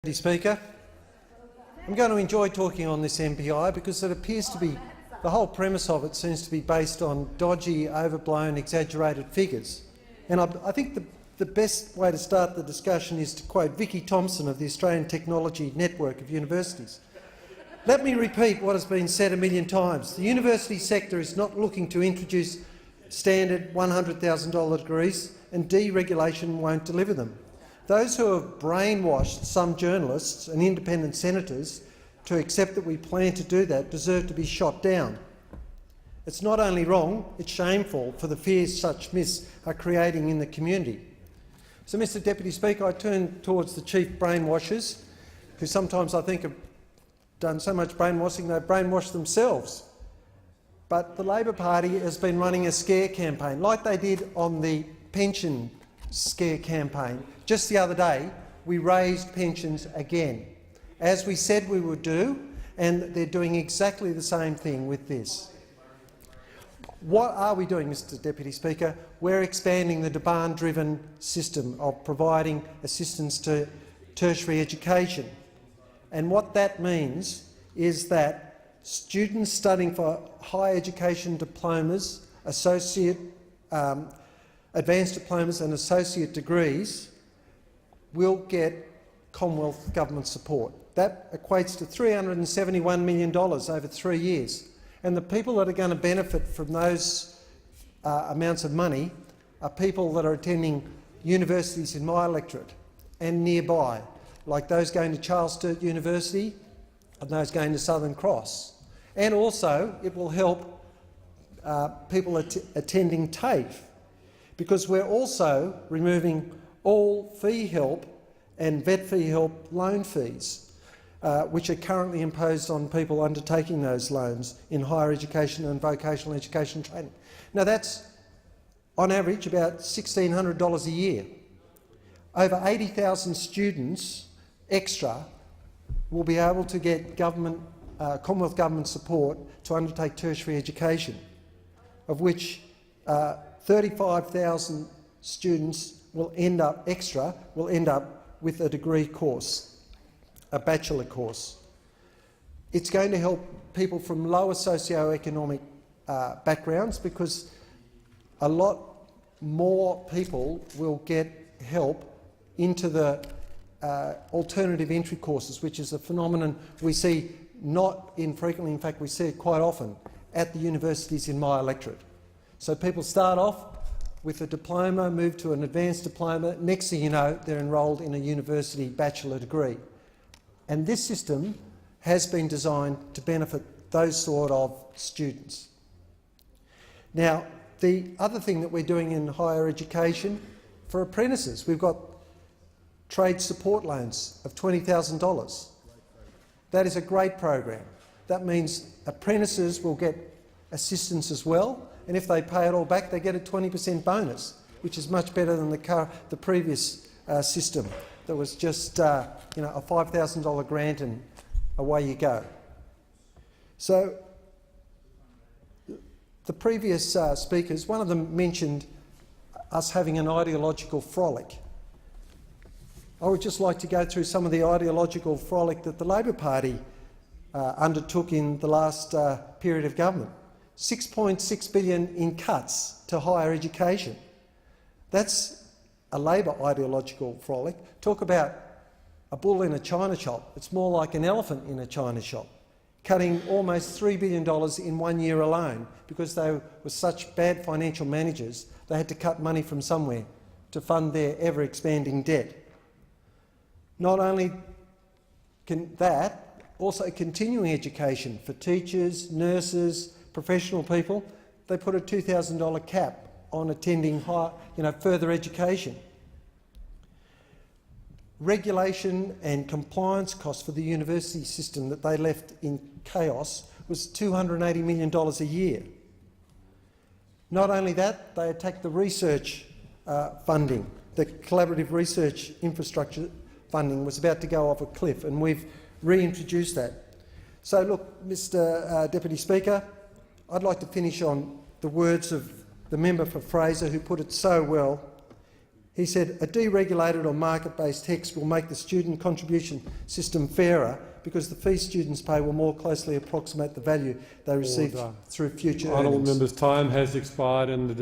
Deputy Speaker, I'm going to enjoy talking on this MPI because it appears to be, the whole premise of it seems to be based on dodgy, overblown, exaggerated figures. And I think the best way to start the discussion is to quote Vicky Thompson of the Australian Technology Network of Universities. Let me repeat what has been said a million times. The university sector is not looking to introduce standard $100,000 degrees, and deregulation won't deliver them. Those who have brainwashed some journalists and independent senators to accept that we plan to do that deserve to be shot down. It's not only wrong, it's shameful for the fears such myths are creating in the community. So, Mr Deputy Speaker, I turn towards the chief brainwashers, who sometimes I think have done so much brainwashing they've brainwashed themselves. But the Labor Party has been running a scare campaign, like they did on the pension scare campaign. Just the other day, we raised pensions again, as we said we would do, and they're doing exactly the same thing with this. What are we doing, Mr Deputy Speaker? We're expanding the demand-driven system of providing assistance to tertiary education. And what that means is that students studying for higher education diplomas, advanced diplomas and associate degrees will get Commonwealth government support. That equates to $371 million over 3 years. And the people that are going to benefit from those amounts of money are people that are attending universities in my electorate and nearby, like those going to Charles Sturt University and those going to Southern Cross. And also it will help people attending TAFE, because we're also removing all fee help and vet fee help loan fees, which are currently imposed on people undertaking those loans in higher education and vocational education training. Now that's, on average, about $1,600 a year. Over 80,000 students extra will be able to get Commonwealth government support to undertake tertiary education, of which 35,000 students will end up with a degree course, a bachelor course. It's going to help people from lower socio-economic backgrounds, because a lot more people will get help into the alternative entry courses, which is a phenomenon we see not infrequently, in fact we see it quite often at the universities in my electorate. So people start off with a diploma, move to an advanced diploma, next thing you know they're enrolled in a university bachelor degree. And this system has been designed to benefit those sort of students. Now, the other thing that we're doing in higher education, for apprentices, we've got trade support loans of $20,000. That is a great program. That means apprentices will get assistance as well, and if they pay it all back, they get a 20% bonus, which is much better than the previous system that was just a $5,000 grant and away you go. So the previous speakers, one of them mentioned us having an ideological frolic. I would just like to go through some of the ideological frolic that the Labor Party undertook in the last period of government. $6.6 billion in cuts to higher education. That's a Labor ideological frolic. Talk about a bull in a china shop. It's more like an elephant in a china shop, cutting almost $3 billion in 1 year alone because they were such bad financial managers they had to cut money from somewhere to fund their ever-expanding debt. Not only can that, also continuing education for teachers, nurses, professional people. They put a $2,000 cap on attending further education. Regulation and compliance costs for the university system that they left in chaos was $280 million a year. Not only that, they attacked the research funding. The collaborative research infrastructure funding was about to go off a cliff, and we've reintroduced that. So look, Mr Deputy Speaker, I'd like to finish on the words of the member for Fraser, who put it so well He said a deregulated or market-based tax will make the student contribution system fairer because the fees students pay will more closely approximate the value they receive through future earnings. Honourable members, time has expired and the